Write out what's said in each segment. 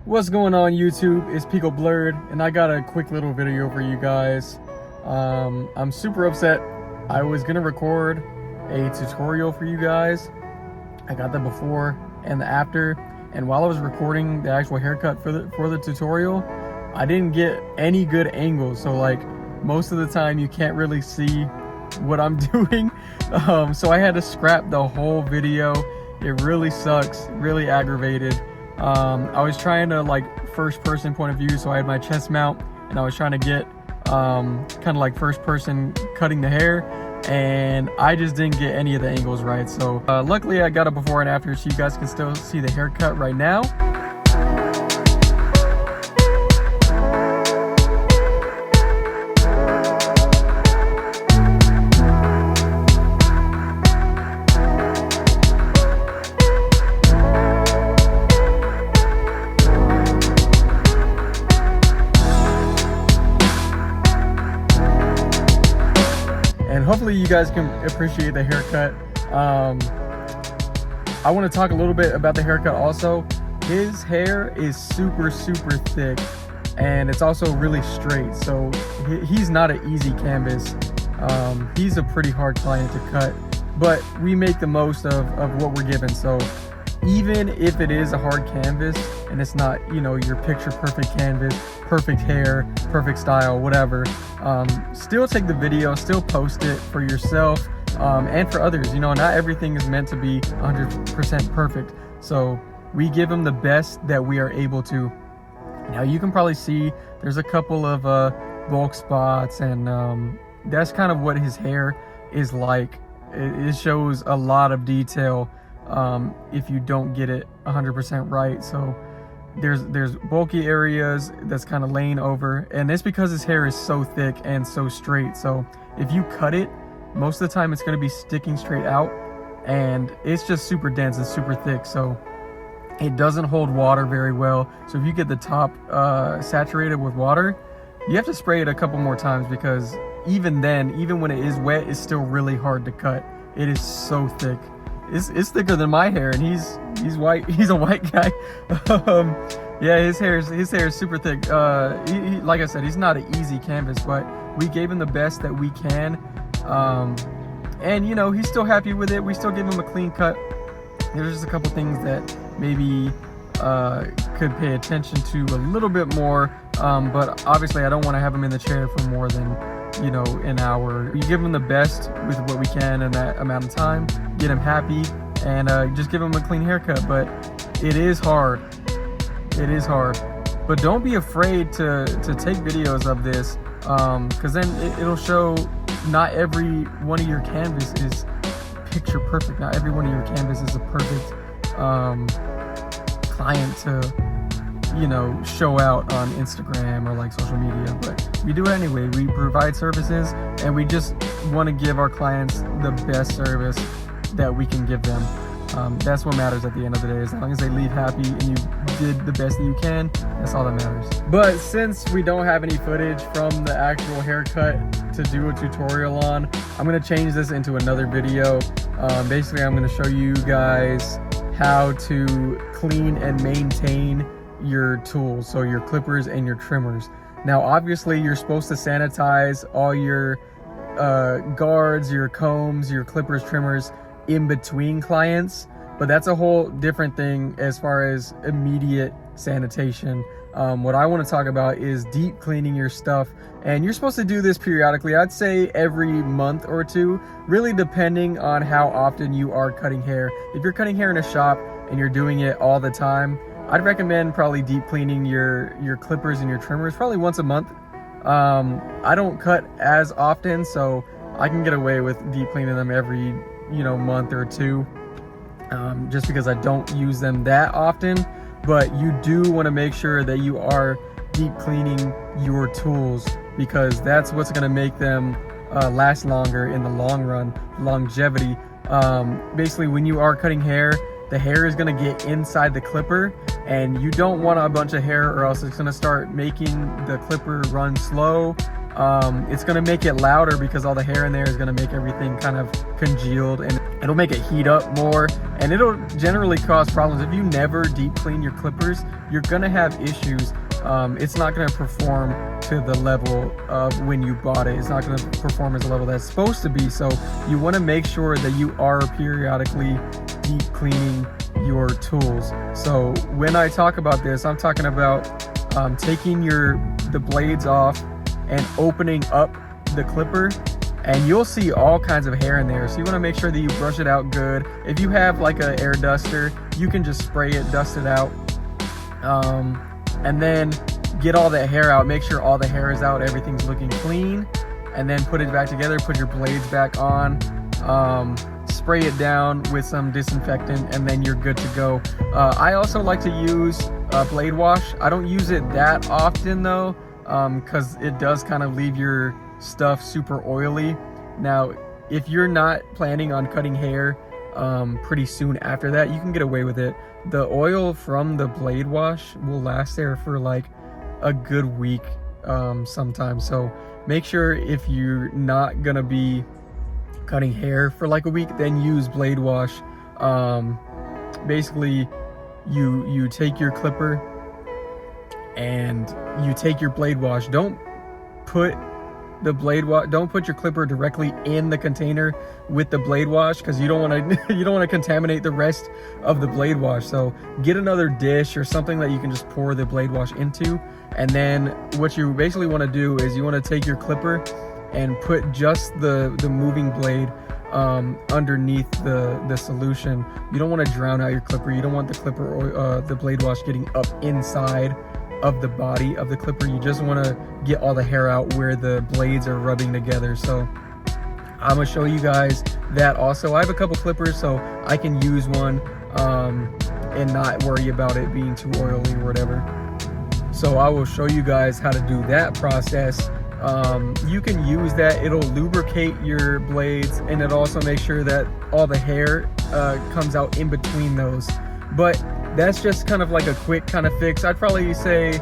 What's going on YouTube? It's Pico.Blurred and I got a quick little video for you guys. I'm super upset. I was gonna record a tutorial for you guys. I got the before and the after, and while I was recording the actual haircut for the tutorial, I didn't get any good angles. So like most of the time you can't really see what I'm doing. So I had to scrap the whole video. It really sucks, really aggravated. I was trying to like first person point of view, so I had my chest mount and I was trying to get kind of like first person cutting the hair, and I just didn't get any of the angles right. So luckily I got a before and after, so you guys can still see the haircut right now. And hopefully you guys can appreciate the haircut. I want to talk a little bit about the haircut also. His hair is super thick, and it's also really straight, so he's not an easy canvas. He's a pretty hard client to cut, but we make the most of what we're given. So even if it is a hard canvas and it's not, you know, your picture perfect canvas, perfect hair, perfect style, whatever, still take the video, still post it for yourself and for others. You know, not everything is meant to be 100% perfect, so we give them the best that we are able to. Now you can probably see there's a couple of bulk spots, and that's kind of what his hair is like. It shows a lot of detail if you don't get it 100% right. So there's bulky areas that's kind of laying over, and it's because his hair is so thick and so straight. So if you cut it, most of the time it's going to be sticking straight out, and it's just super dense and super thick, so it doesn't hold water very well. So if you get the top saturated with water, you have to spray it a couple more times, because even then, even when it is wet, it's still really hard to cut. It is so thick. It's thicker than my hair, and he's white. He's a white guy. Yeah, his hair is super thick. Like I said, he's not an easy canvas, but we gave him the best that we can, and you know, he's still happy with it. We still give him a clean cut. There's just a couple things that maybe could pay attention to a little bit more, but obviously I don't want to have him in the chair for more than, you know, an hour. We give him the best with what we can in that amount of time, get him happy, and just give him a clean haircut. But it is hard. It is hard. But don't be afraid to take videos of this, because then it'll show not every one of your canvas is picture perfect. Not every one of your canvas is a perfect client to, you know, show out on Instagram or like social media. But we do it anyway. We provide services, and we just want to give our clients the best service that we can give them. That's what matters at the end of the day. As long as they leave happy and you did the best that you can, that's all that matters. But since we don't have any footage from the actual haircut to do a tutorial on, I'm going to change this into another video. Basically, I'm going to show you guys how to clean and maintain your tools, so your clippers and your trimmers. Now obviously you're supposed to sanitize all your guards, your combs, your clippers, trimmers in between clients, but that's a whole different thing as far as immediate sanitation. What I want to talk about is deep cleaning your stuff, and you're supposed to do this periodically. I'd say every month or two, really depending on how often you are cutting hair. If you're cutting hair in a shop and you're doing it all the time, I'd recommend probably deep cleaning your clippers and your trimmers probably once a month. I don't cut as often, so I can get away with deep cleaning them every, you know, month or two, just because I don't use them that often. But you do want to make sure that you are deep cleaning your tools, because that's what's going to make them last longer in the long run, longevity. Basically, when you are cutting hair, the hair is going to get inside the clipper, and you don't want a bunch of hair, or else it's going to start making the clipper run slow. It's gonna make it louder because all the hair in there is gonna make everything kind of congealed, and it'll make it heat up more, and it'll generally cause problems. If you never deep clean your clippers, you're gonna have issues. It's not gonna perform to the level of when you bought it. It's not gonna perform as a level that's supposed to be. So you wanna make sure that you are periodically deep cleaning your tools. So when I talk about this, I'm talking about taking the blades off and opening up the clipper, and you'll see all kinds of hair in there. So you want to make sure that you brush it out good. If you have like an air duster, you can just spray it, dust it out, and then get all that hair out. Make sure all the hair is out, everything's looking clean, and then put it back together, put your blades back on, spray it down with some disinfectant, and then you're good to go. I also like to use blade wash. I don't use it that often though, because it does kind of leave your stuff super oily. Now, if you're not planning on cutting hair pretty soon after that, you can get away with it. The oil from the blade wash will last there for like a good week sometimes. So make sure if you're not gonna be cutting hair for like a week, then use blade wash. Basically, you take your clipper and you take your blade wash. Don't put your clipper directly in the container with the blade wash, because you don't want to contaminate the rest of the blade wash. So get another dish or something that you can just pour the blade wash into, and then what you basically want to do is you want to take your clipper and put just the moving blade underneath the solution. You don't want to drown out your clipper. You don't want the clipper or the blade wash getting up inside of the body of the clipper. You just want to get all the hair out where the blades are rubbing together. So I'm gonna show you guys that also. I have a couple clippers, so I can use one and not worry about it being too oily or whatever. So I will show you guys how to do that process. You can use that. It'll lubricate your blades, and it also makes sure that all the hair comes out in between those. But that's just kind of like a quick kind of fix. I'd probably say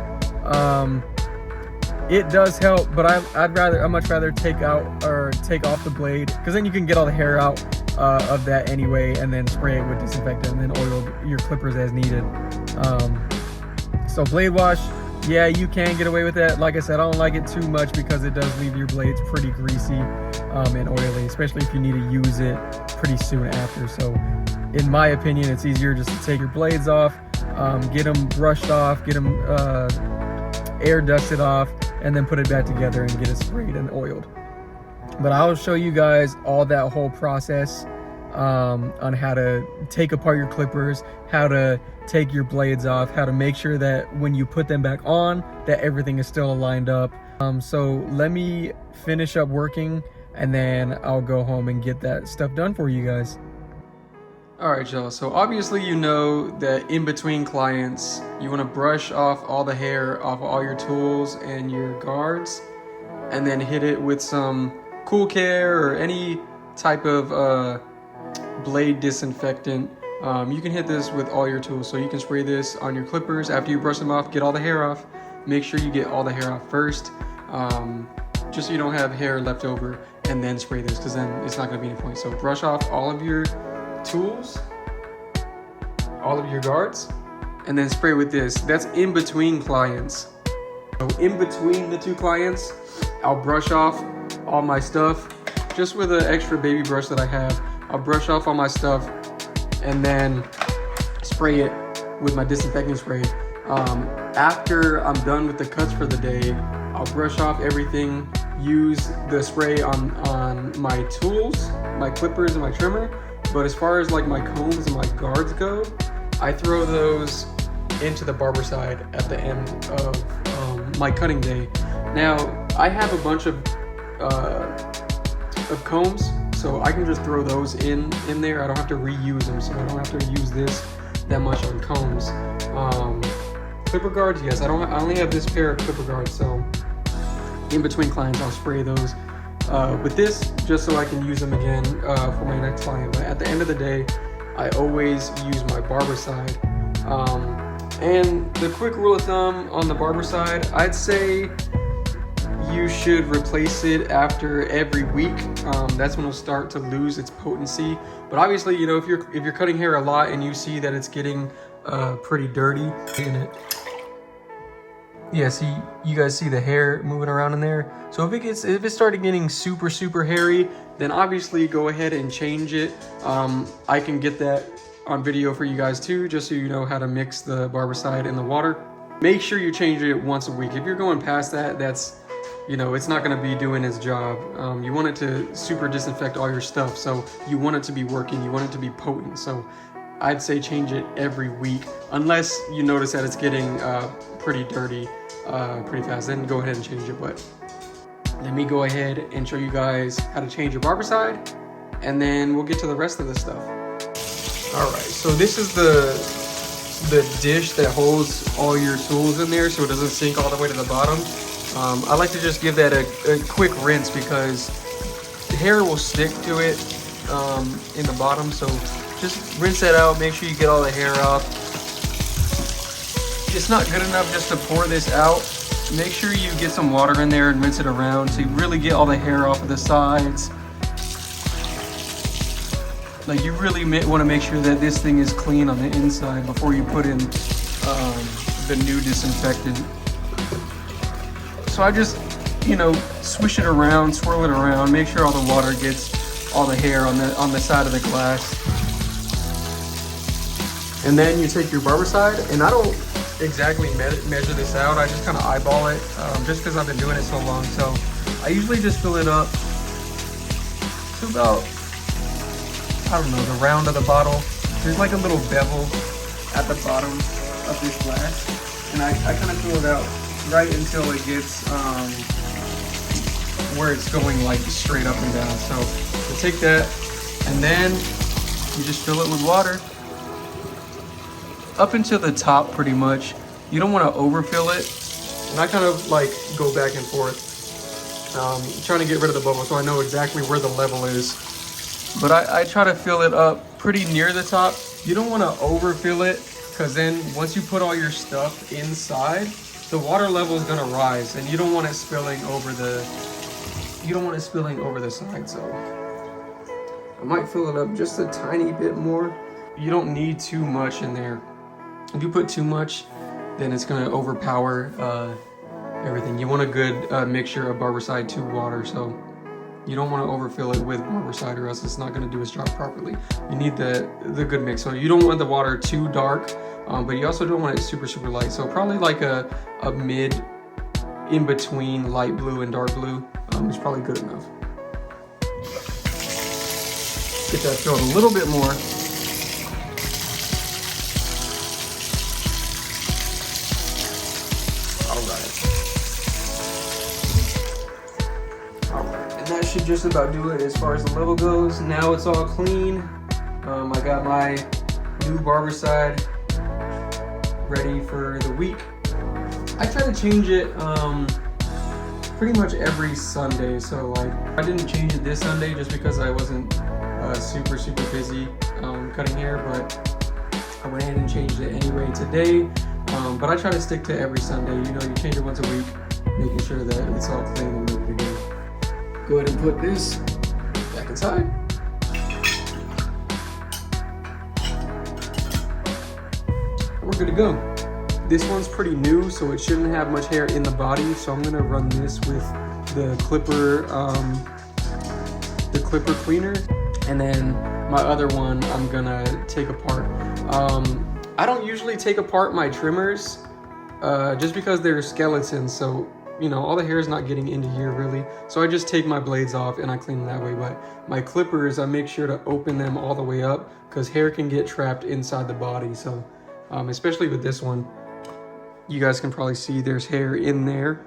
it does help, but I'd much rather take off the blade, because then you can get all the hair out of that anyway, and then spray it with disinfectant, and then oil your clippers as needed. So blade wash, yeah, you can get away with that. Like I said, I don't like it too much because it does leave your blades pretty greasy and oily, especially if you need to use it pretty soon after. So in my opinion, it's easier just to take your blades off, get them brushed off, get them air dusted off, and then put it back together and get it sprayed and oiled. But I'll show you guys all that whole process on how to take apart your clippers, how to take your blades off, how to make sure that when you put them back on, that everything is still lined up. So let me finish up working, and then I'll go home and get that stuff done for you guys. All right, y'all, so obviously you know that in between clients, you want to brush off all the hair off of all your tools and your guards, and then hit it with some Cool Care or any type of blade disinfectant. You can hit this with all your tools, so you can spray this on your clippers after you brush them off, get all the hair off. Make sure you get all the hair off first, just so you don't have hair left over, and then spray this, because then it's not going to be any point. So brush off all of your tools, all of your guards, and then spray with this. That's in between clients. So in between the two clients, I'll brush off all my stuff just with an extra baby brush that I have. I'll brush off all my stuff and then spray it with my disinfecting spray. After I'm done with the cuts for the day, I'll brush off everything, use the spray on my tools, my clippers and my trimmer. But as far as like my combs and my guards go, I throw those into the barber side at the end of my cutting day. Now, I have a bunch of combs, so I can just throw those in there. I don't have to reuse them, so I don't have to use this that much on combs. Clipper guards, yes, I only have this pair of clipper guards, so in between clients I'll spray those with this just so I can use them again for my next client. But at the end of the day, I always use my barber side. And the quick rule of thumb on the barber side, I'd say you should replace it after every week. That's when it'll start to lose its potency. But obviously, you know, if you're cutting hair a lot and you see that it's getting pretty dirty in it. Yeah, see, you guys see the hair moving around in there. So if it started getting super hairy, then obviously go ahead and change it. I can get that on video for you guys too, just so you know how to mix the Barbicide in the water. Make sure you change it once a week. If you're going past that, that's, you know, it's not gonna be doing its job. You want it to super disinfect all your stuff, so you want it to be working, you want it to be potent. So I'd say change it every week, unless you notice that it's getting pretty dirty pretty fast, then go ahead and change it. But let me go ahead and show you guys how to change your Barbicide, and then we'll get to the rest of the stuff. All right, so this is the dish that holds all your tools in there so it doesn't sink all the way to the bottom. I like to just give that a quick rinse because the hair will stick to it in the bottom. So just rinse that out, make sure you get all the hair off. It's not good enough just to pour this out. Make sure you get some water in there and rinse it around so you really get all the hair off of the sides. Like, you really want to make sure that this thing is clean on the inside before you put in the new disinfectant. So I just, you know, swish it around, swirl it around, make sure all the water gets all the hair on the side of the glass. And then you take your Barbicide, and I don't exactly measure this out. I just kind of eyeball it, just because I've been doing it so long. So I usually just fill it up to about, I don't know, the round of the bottle. There's like a little bevel at the bottom of this glass, and I kind of fill it out right until it gets where it's going like straight up and down. So you take that, and then you just fill it with water up until the top pretty much. You don't want to overfill it, and I kind of like go back and forth, trying to get rid of the bubble so I know exactly where the level is. But I try to fill it up pretty near the top. You don't want to overfill it, because then once you put all your stuff inside, the water level is going to rise, and you don't want it spilling over the side. So I might fill it up just a tiny bit more. You don't need too much in there. If you put too much, then it's going to overpower everything. You want a good mixture of Barbicide to water, so you don't want to overfill it with Barbicide, or else it's not going to do its job properly. You need the good mix. So you don't want the water too dark, but you also don't want it super light. So probably like a mid in between light blue and dark blue is probably good enough. Get that filled a little bit more. That should just about do it as far as the level goes. Now it's all clean. I got my new Barbicide ready for the week. I try to change it pretty much every Sunday. So like, I didn't change it this Sunday just because I wasn't super busy cutting hair, but I went ahead and changed it anyway today. But I try to stick to every Sunday. You know, you change it once a week, making sure that it's all clean and ready to go. Go ahead and put this back inside. We're good to go. This one's pretty new, so it shouldn't have much hair in the body. So I'm gonna run this with the clipper cleaner, and then my other one I'm gonna take apart. I don't usually take apart my trimmers just because they're skeletons. So, you know, all the hair is not getting into here really. So I just take my blades off and I clean them that way. But my clippers, I make sure to open them all the way up, because hair can get trapped inside the body. So especially with this one, you guys can probably see there's hair in there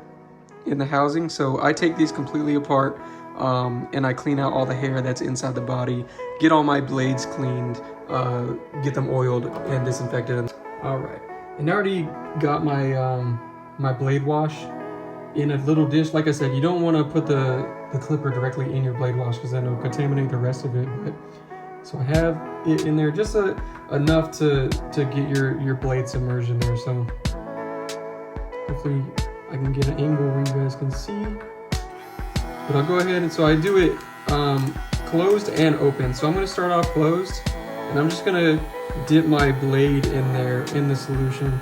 in the housing. So I take these completely apart and I clean out all the hair that's inside the body, get all my blades cleaned, get them oiled and disinfected. All right, and I already got my my blade wash in a little dish. Like I said, you don't want to put the clipper directly in your blade wash, because then it'll contaminate the rest of it. But so I have it in there just enough to get your blade submerged in there. So hopefully I can get an angle where you guys can see. But I'll go ahead and so I do it closed and open. So I'm gonna start off closed, and I'm just gonna dip my blade in there in the solution.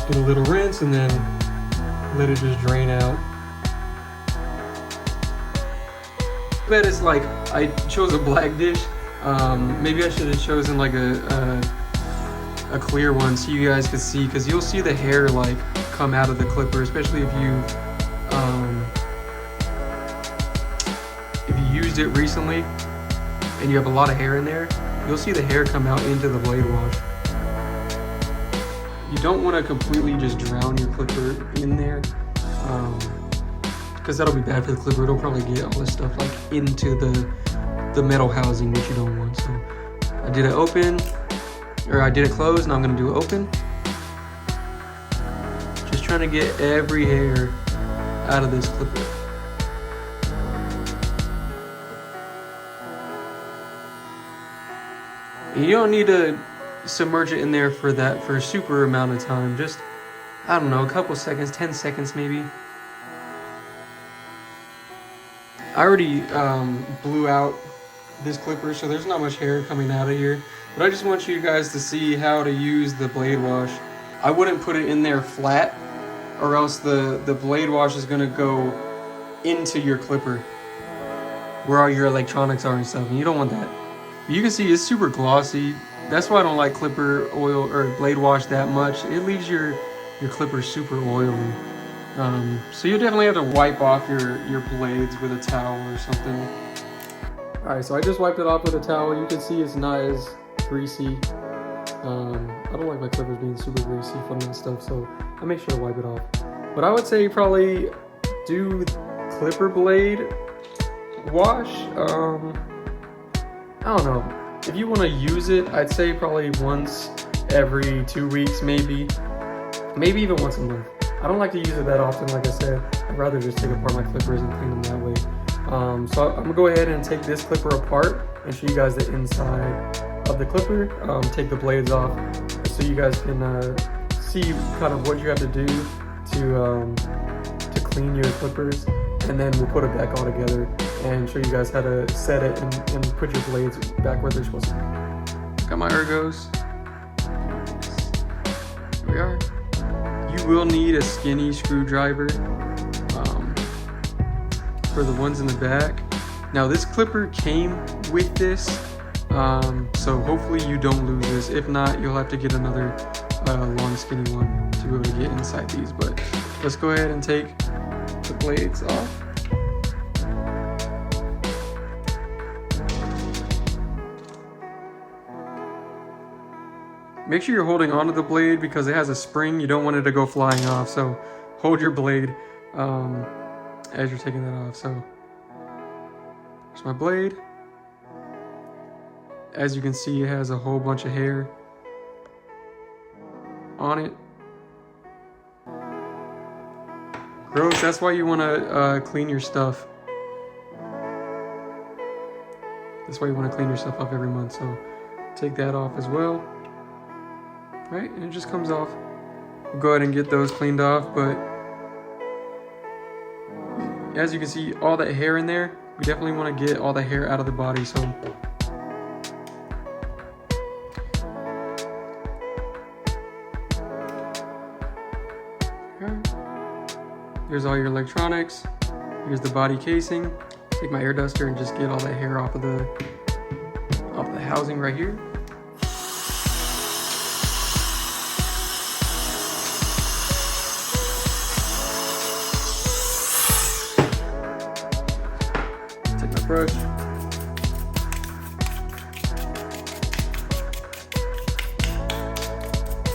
Get a little rinse and then let it just drain out. I bet it's like I chose a black dish. Maybe I should have chosen like a clear one so you guys could see, because you'll see the hair like come out of the clipper, especially if you used it recently and you have a lot of hair in there. You'll see the hair come out into the blade wash. You don't want to completely just drown your clipper in there, because that'll be bad for the clipper. It'll probably get all this stuff like into the metal housing, which you don't want. So I did it open, or I did it closed, and I'm gonna do it open. Just trying to get every hair out of this clipper. And you don't need to submerge it in there for a super amount of time. Just, I don't know, a couple seconds, 10 seconds maybe. I already blew out this clipper, so there's not much hair coming out of here. But I just want you guys to see how to use the blade wash. I wouldn't put it in there flat, or else the blade wash is gonna go into your clipper where all your electronics are and stuff, and you don't want that. You can see it's super glossy. That's why I don't like clipper oil or blade wash that much. It leaves your clipper super oily. So you definitely have to wipe off your blades with a towel or something. Alright, so I just wiped it off with a towel. You can see it's not as greasy. I don't like my clippers being super greasy from that stuff, so I make sure to wipe it off. But I would say probably do clipper blade wash. I don't know. If you want to use it, I'd say probably once every 2 weeks, maybe even once a month. I don't like to use it that often, like I said. I'd rather just take apart my clippers and clean them that way. So I'm gonna go ahead and take this clipper apart and show you guys the inside of the clipper. Take the blades off so you guys can see kind of what you have to do to clean your clippers, and then we'll put it back all together and show you guys how to set it and put your blades back where they're supposed to be. Got my ergos. Here we are. You will need a skinny screwdriver for the ones in the back. Now this clipper came with this, so hopefully you don't lose this. If not, you'll have to get another long skinny one to be able to get inside these. But let's go ahead and take the blades off. Make sure you're holding onto the blade because it has a spring. You don't want it to go flying off, so hold your blade as you're taking that off. So there's my blade. As you can see, it has a whole bunch of hair on it. Gross. That's why you want to clean your stuff. That's why you want to clean your stuff up every month. So take that off as well. Right, and it just comes off. We'll go ahead and get those cleaned off, but as you can see, all that hair in there, we definitely want to get all the hair out of the body. So there's all your electronics. Here's the body casing. Take my air duster and just get all that hair off of the housing right here. Brush.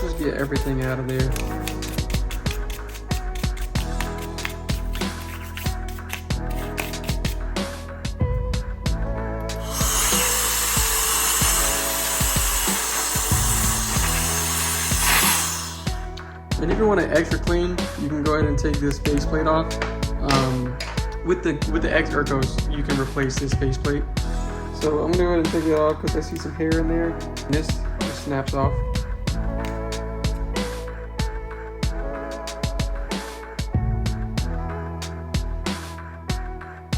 Just get everything out of there. And if you want it extra clean, you can go ahead and take this faceplate off. With the X Ergos, you can replace this faceplate. So I'm gonna go ahead and take it off because I see some hair in there. And this just snaps off.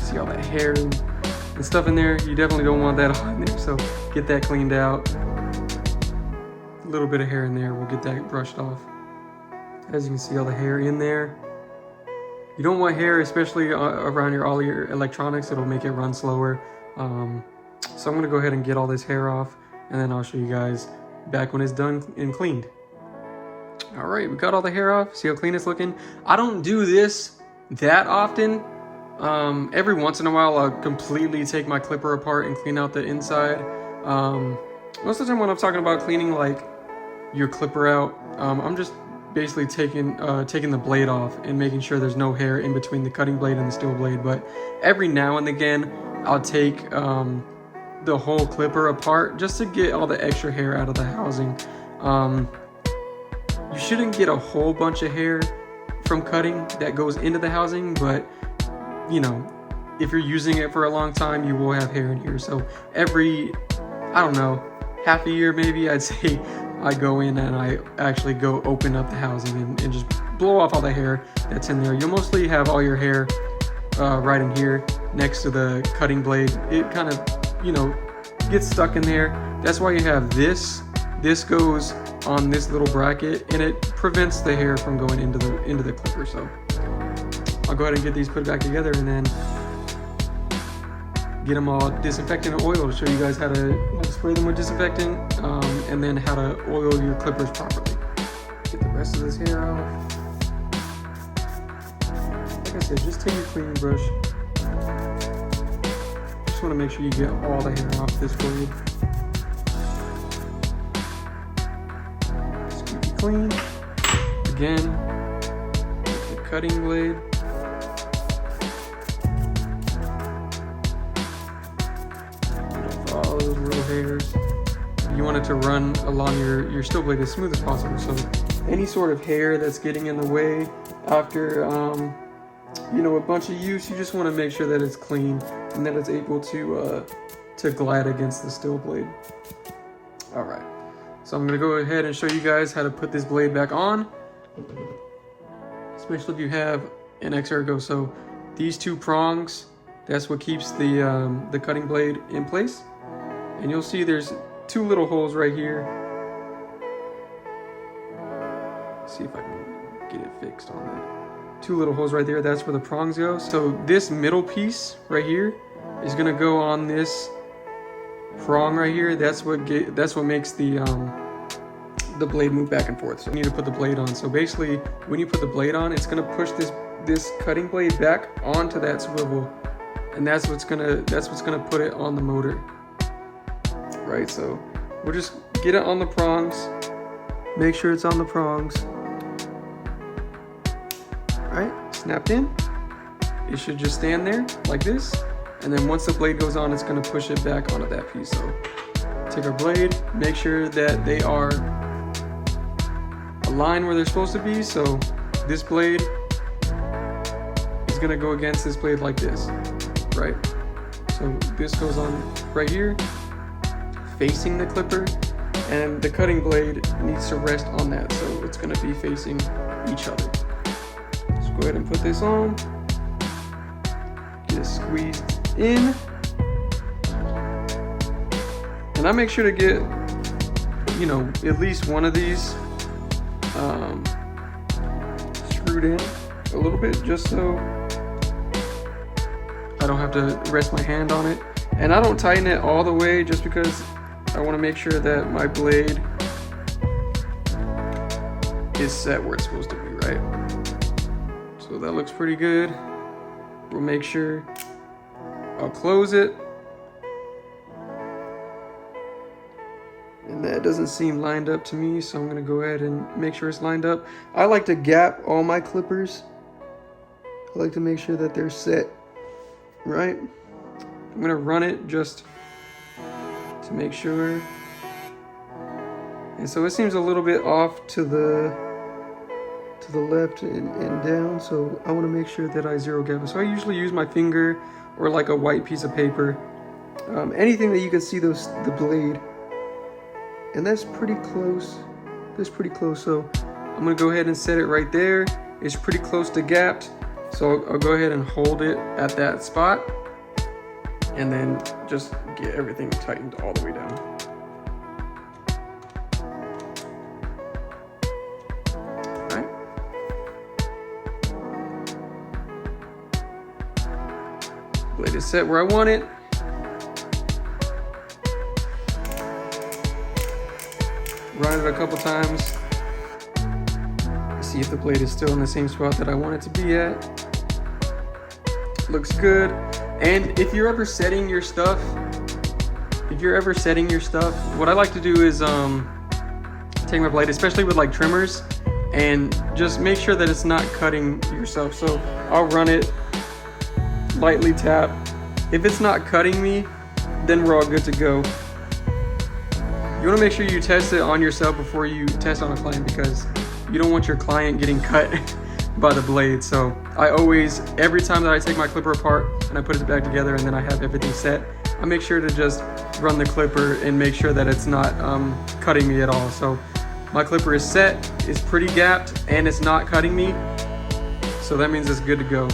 See all that hair and stuff in there? You definitely don't want that on there, so get that cleaned out. A little bit of hair in there, we'll get that brushed off. As you can see, all the hair in there. You don't want hair, especially around all your electronics. It'll make it run slower. So I'm gonna go ahead and get all this hair off, and then I'll show you guys back when it's done and cleaned. All right, we got all the hair off. See how clean it's looking? I don't do this that often. Every once in a while, I'll completely take my clipper apart and clean out the inside. Most of the time when I'm talking about cleaning like your clipper out, I'm just basically taking the blade off and making sure there's no hair in between the cutting blade and the steel blade. But every now and again, I'll take the whole clipper apart just to get all the extra hair out of the housing. You shouldn't get a whole bunch of hair from cutting that goes into the housing, but you know, if you're using it for a long time, you will have hair in here. So every, I don't know, half a year maybe, I'd say I go in and I actually go open up the housing and just blow off all the hair that's in there. You'll mostly have all your hair right in here next to the cutting blade. It kind of, you know, gets stuck in there. That's why you have this. This goes on this little bracket and it prevents the hair from going into the clipper. So I'll go ahead and get these put back together and then get them all disinfectant and oil to show you guys how to spray them with disinfectant, and then how to oil your clippers properly. Get the rest of this hair off. Like I said, just take your cleaning brush. Just want to make sure you get all the hair off this blade. Squeak it clean. Again, with the cutting blade. All those little hairs. You want it to run along your steel blade as smooth as possible. So any sort of hair that's getting in the way after you know, a bunch of use, you just want to make sure that it's clean and that it's able to glide against the steel blade. All right, so I'm gonna go ahead and show you guys how to put this blade back on, especially if you have an X-Ergo. So these two prongs, that's what keeps the cutting blade in place. And you'll see there's two little holes right here. Let's see if I can get it fixed on that. Two little holes right there, that's where the prongs go. So this middle piece right here is gonna go on this prong right here. That's what makes the blade move back and forth. So you need to put the blade on. So basically, when you put the blade on, it's gonna push this cutting blade back onto that swivel, and that's what's gonna put it on the motor. Right, so we'll just get it on the prongs, make sure it's on the prongs. Right, snapped in. It should just stand there like this, and then once the blade goes on, it's going to push it back onto that piece. So take our blade, make sure that they are aligned where they're supposed to be. So this blade is going to go against this blade like this, right? So this goes on right here, facing the clipper, and the cutting blade needs to rest on that, so it's going to be facing each other. Let's go ahead and put this on, get it squeezed in, and I make sure to get, you know, at least one of these screwed in a little bit, just so I don't have to rest my hand on it. And I don't tighten it all the way just because I want to make sure that my blade is set where it's supposed to be, right? So that looks pretty good. We'll make sure I'll close it. And that doesn't seem lined up to me, so I'm gonna go ahead and make sure it's lined up. I like to gap all my clippers. I like to make sure that they're set right. I'm gonna run it just to make sure. And so it seems a little bit off to the left and down, so I want to make sure that I zero gap it. So I usually use my finger or like a white piece of paper, anything that you can see the blade And that's pretty close. That's pretty close. So I'm gonna go ahead and set it right there. It's pretty close to gapped. So I'll go ahead and hold it at that spot. And then just get everything tightened all the way down. All right. Blade is set where I want it. Run it a couple times. See if the blade is still in the same spot that I want it to be at. Looks good. And if you're ever setting your stuff, what I like to do is take my blade, especially with like trimmers, and just make sure that it's not cutting yourself. So I'll run it, lightly tap. If it's not cutting me, then we're all good to go. You want to make sure you test it on yourself before you test on a client, because you don't want your client getting cut by the blade. So I always, every time that I take my clipper apart and I put it back together and then I have everything set, I make sure to just run the clipper and make sure that it's not cutting me at all. So my clipper is set, it's pretty gapped, and it's not cutting me. So that means it's good to go.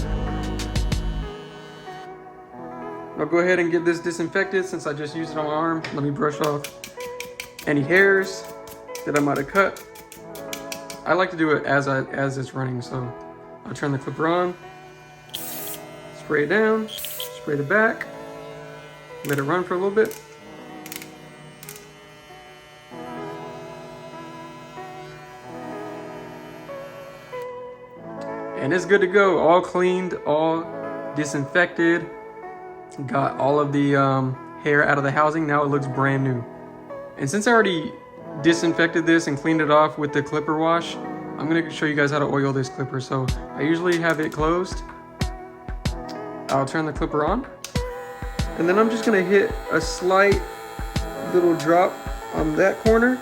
I'll go ahead and get this disinfected since I just used it on my arm. Let me brush off any hairs that I might have cut. I like to do it as it's running, so I'll turn the clipper on, spray it down, spray the back, let it run for a little bit. And it's good to go, all cleaned, all disinfected, got all of the hair out of the housing. Now it looks brand new. And since I already disinfected this and cleaned it off with the clipper wash, I'm gonna show you guys how to oil this clipper. So I usually have it closed. I'll turn the clipper on, and then I'm just gonna hit a slight little drop on that corner,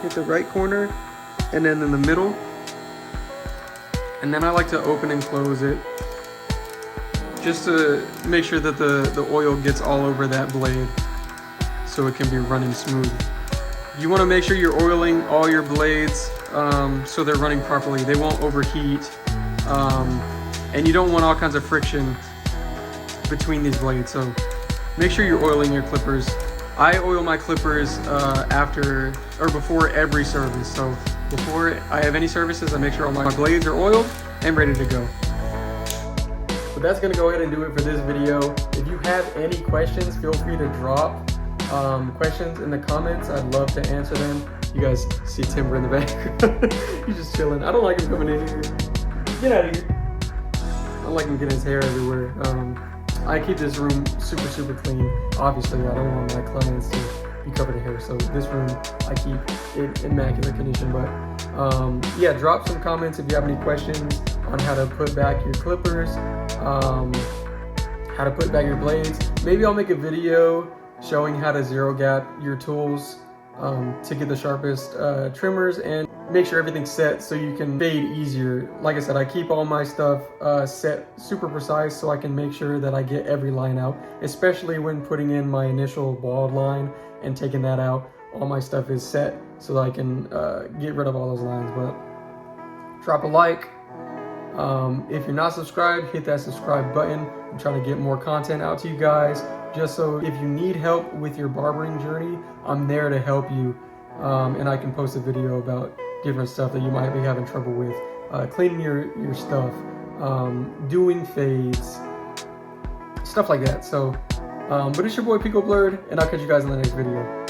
hit the right corner, and then in the middle. And then I like to open and close it just to make sure that the oil gets all over that blade so it can be running smooth. You want to make sure you're oiling all your blades so they're running properly. They won't overheat, and you don't want all kinds of friction between these blades. So make sure you're oiling your clippers. I oil my clippers after or before every service. So before I have any services, I make sure all my blades are oiled and ready to go. But that's gonna go ahead and do it for this video. If you have any questions, feel free to drop questions in the comments. I'd love to answer them. You guys see Timber in the background. He's just chilling. I don't like him coming in here. Get out of here. I don't like him getting his hair everywhere. I keep this room super clean. Obviously, I don't want my clients to be covered in hair, so this room I keep in immaculate condition. But yeah, drop some comments if you have any questions on how to put back your clippers, how to put back your blades. Maybe I'll make a video showing how to zero gap your tools to get the sharpest trimmers and make sure everything's set so you can fade easier. Like I said, I keep all my stuff set super precise so I can make sure that I get every line out, especially when putting in my initial bald line and taking that out. All my stuff is set so that I can get rid of all those lines. But drop a like. If you're not subscribed, hit that subscribe button. I'm trying to get more content out to you guys, just so if you need help with your barbering journey, I'm there to help you. And I can post a video about different stuff that you might be having trouble with, cleaning your stuff, doing fades, stuff like that. So, but it's your boy Pico.Blurred, and I'll catch you guys in the next video.